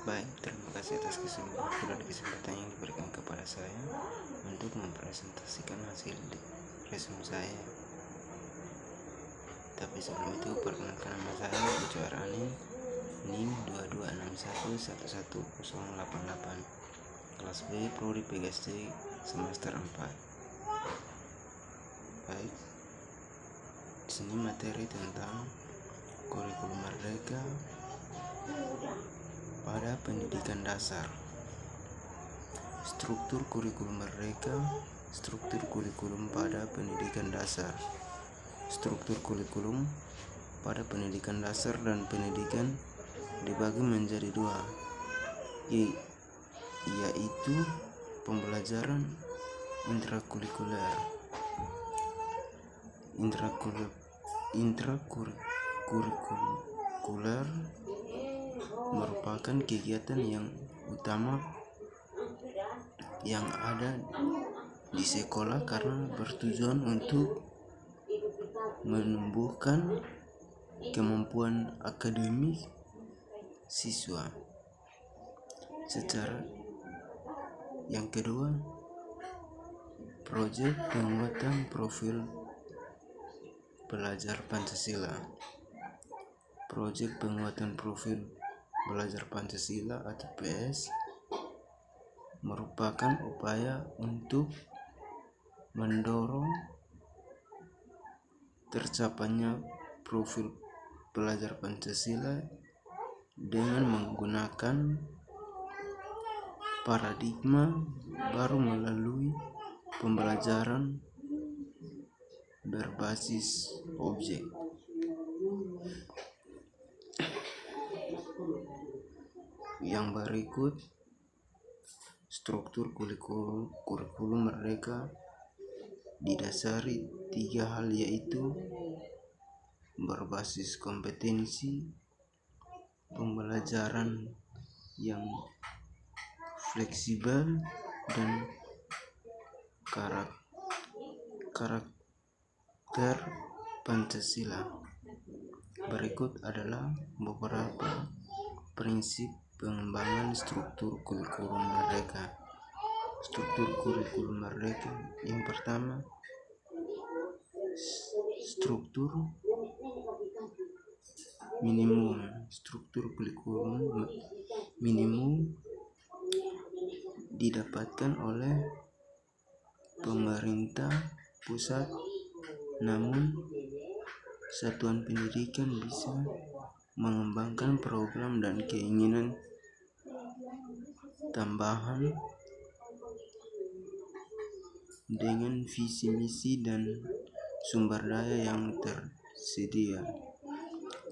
Baik, terima kasih atas kesempatan yang diberikan kepada saya untuk mempresentasikan hasil resume saya. Tapi sebelum itu, perkenalkan nama saya Ucu Aranin, NIM 2261111088, kelas B, Prodi PGSD semester 4. Baik, di sini materi tentang kurikulum merdeka pada pendidikan dasar. Struktur kurikulum merdeka, struktur kurikulum pada pendidikan dasar. Struktur kurikulum pada pendidikan dasar dan pendidikan dibagi menjadi dua, yaitu pembelajaran intrakurikuler. Intrakurikuler merupakan kegiatan yang utama yang ada di sekolah karena bertujuan untuk menumbuhkan kemampuan akademik siswa. Yang kedua, proyek penguatan profil belajar Pancasila. Proyek penguatan profil belajar Pancasila atau PS merupakan upaya untuk mendorong tercapainya profil belajar Pancasila dengan menggunakan paradigma baru melalui pembelajaran berbasis objek. Yang berikut struktur kurikulum merdeka didasari 3 hal, yaitu berbasis kompetensi, pembelajaran yang fleksibel, dan karakter Pancasila. Berikut adalah beberapa prinsip pengembangan struktur kurikulum merdeka. Struktur kurikulum merdeka yang pertama, struktur minimum. Struktur kurikulum minimum didapatkan oleh pemerintah pusat, namun satuan pendidikan bisa mengembangkan program dan keinginan tambahan dengan visi misi dan sumber daya yang tersedia.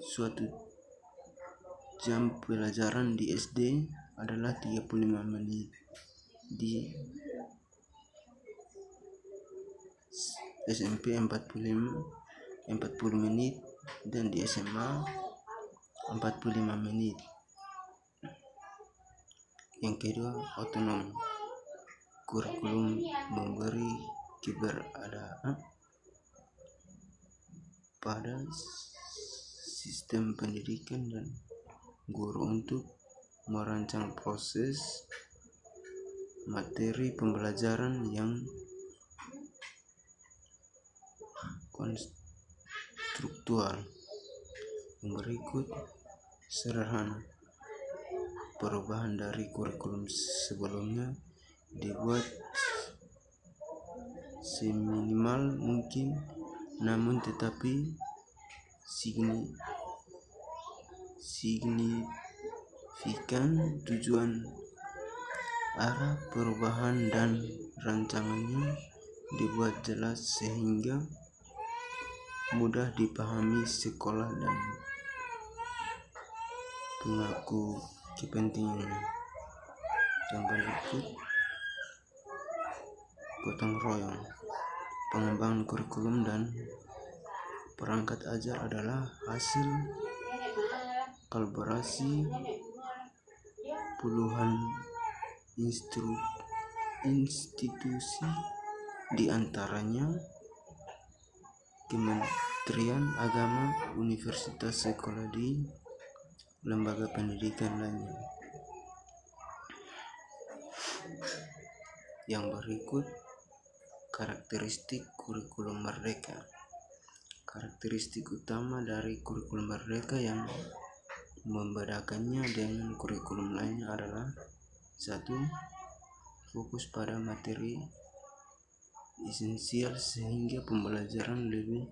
Suatu jam pelajaran di SD adalah 35 menit, di SMP 40 menit, dan di SMA 45 menit. Yang kedua, otonom. Kurikulum memberi keberadaan pada sistem pendidikan dan guru untuk merancang proses materi pembelajaran yang konstruktual. Yang berikut sederhana. Perubahan dari kurikulum sebelumnya dibuat seminimal mungkin, namun tetapi signifikan tujuan, arah perubahan, dan rancangannya dibuat jelas sehingga mudah dipahami sekolah dan pemangku kepentingan. Yang berikut gotong royong. Pengembangan kurikulum dan perangkat ajar adalah hasil kolaborasi puluhan institusi, di antaranya Kementerian Agama, universitas, sekolah di lembaga pendidikan lainnya. Yang berikut karakteristik kurikulum merdeka. Karakteristik utama dari kurikulum merdeka yang membedakannya dengan kurikulum lainnya adalah: 1. Fokus pada materi esensial sehingga pembelajaran lebih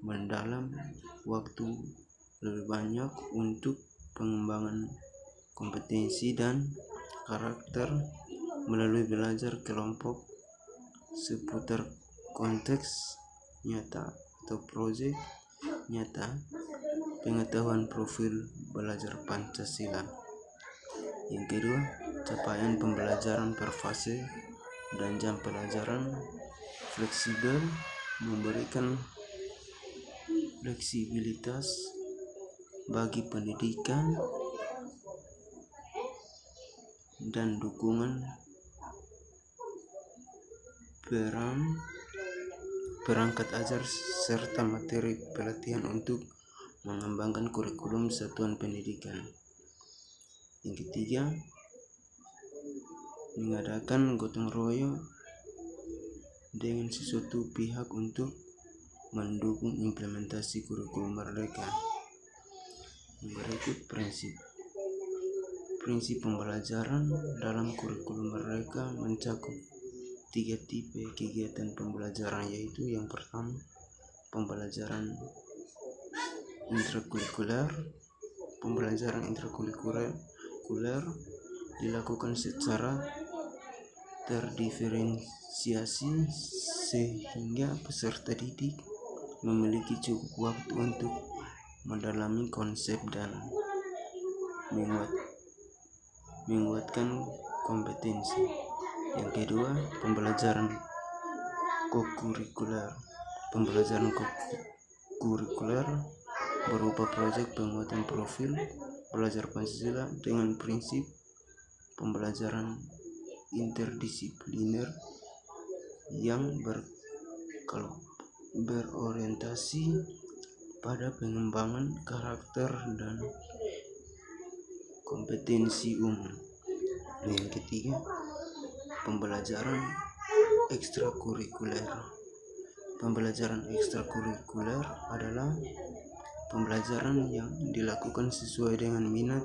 mendalam, waktu lebih banyak untuk pengembangan kompetensi dan karakter melalui belajar kelompok seputar konteks nyata atau proyek nyata, pengetahuan profil belajar Pancasila. Yang kedua, capaian pembelajaran per fase dan jam pelajaran fleksibel, memberikan fleksibilitas bagi pendidikan dan dukungan perangkat ajar serta materi pelatihan untuk mengembangkan kurikulum satuan pendidikan. Yang ketiga, mengadakan gotong royong dengan sesuatu pihak untuk mendukung implementasi kurikulum merdeka. Berikut prinsip pembelajaran dalam kurikulum merdeka mencakup 3 tipe kegiatan pembelajaran, yaitu yang pertama, pembelajaran intrakurikuler. Pembelajaran intrakurikuler dilakukan secara terdiferensiasi sehingga peserta didik memiliki cukup waktu untuk mendalami konsep dan menguatkan kompetensi. Yang kedua, pembelajaran kokurikuler. Pembelajaran kokurikuler berupa proyek penguatan profil belajar Pancasila dengan prinsip pembelajaran interdisipliner yang berorientasi pada pengembangan karakter dan kompetensi umum. Yang ketiga, pembelajaran ekstrakurikuler. Pembelajaran ekstrakurikuler adalah pembelajaran yang dilakukan sesuai dengan minat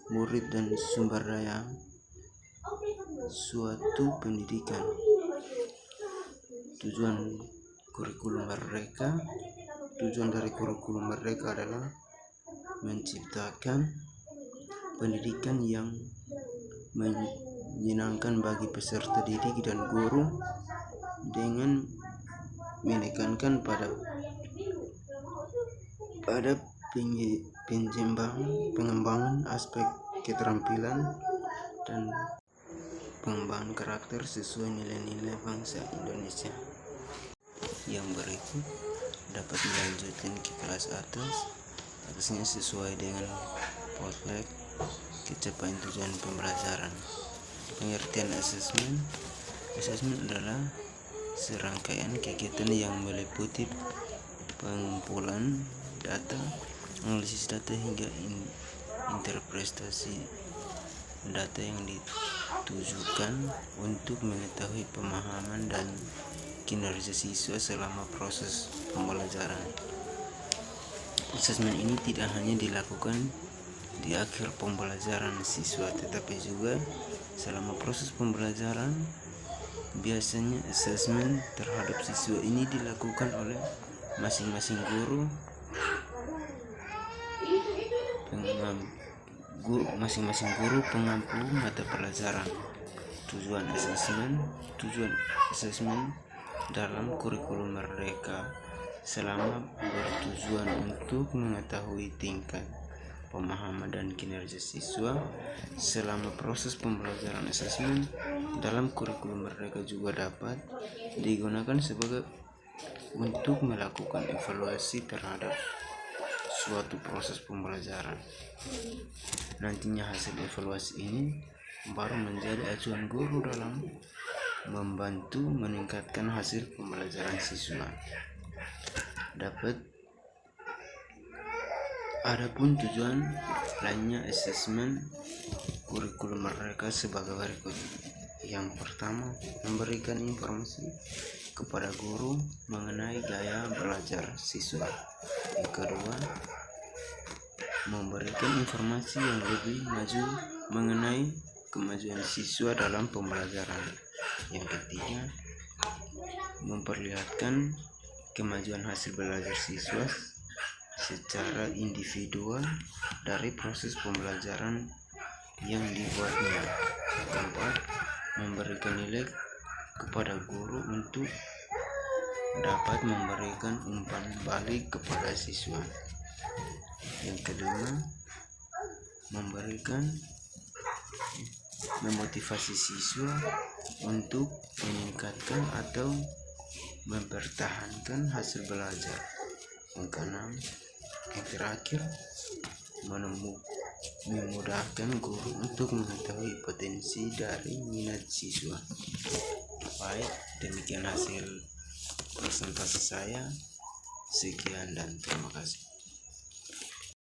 murid dan sumber daya suatu pendidikan. Tujuan dari kurikulum merdeka adalah menciptakan pendidikan yang menyenangkan bagi peserta didik dan guru dengan menekankan pada pengembangan aspek keterampilan dan pengembangan karakter sesuai nilai-nilai bangsa Indonesia. Yang berikut dapat melanjutkan ke kelas atasnya sesuai dengan potluck capaian tujuan pembelajaran. Pengertian asesmen adalah serangkaian kegiatan yang meliputi pengumpulan data, analisis data hingga interpretasi data yang ditujukan untuk mengetahui pemahaman dan kinerja siswa selama proses pembelajaran. Asesmen ini tidak hanya dilakukan di akhir pembelajaran siswa, tetapi juga selama proses pembelajaran. Biasanya asesmen terhadap siswa ini dilakukan oleh masing-masing guru pengampu mata pelajaran. Tujuan asesmen dalam kurikulum merdeka selama bertujuan untuk mengetahui tingkat pemahaman dan kinerja siswa selama proses pembelajaran. Asesmen dalam kurikulum merdeka juga dapat digunakan untuk melakukan evaluasi terhadap suatu proses pembelajaran. Nantinya hasil evaluasi ini baru menjadi acuan guru dalam membantu meningkatkan hasil pembelajaran siswa. Adapun tujuan lainnya asesmen kurikulum merdeka sebagai berikut. Yang pertama, memberikan informasi kepada guru mengenai gaya belajar siswa. Yang kedua, memberikan informasi yang lebih maju mengenai kemajuan siswa dalam pembelajaran. Yang ketiga, memperlihatkan kemajuan hasil belajar siswa secara individual dari proses pembelajaran yang dibuatnya. Yang keempat, memberikan nilai kepada guru untuk dapat memberikan umpan balik kepada siswa. Yang kelima, memotivasi siswa untuk meningkatkan atau mempertahankan hasil belajar. Yang keenam, yang terakhir, memudahkan guru untuk mengetahui potensi dari minat siswa. Baik, demikian hasil presentasi saya. Sekian dan terima kasih.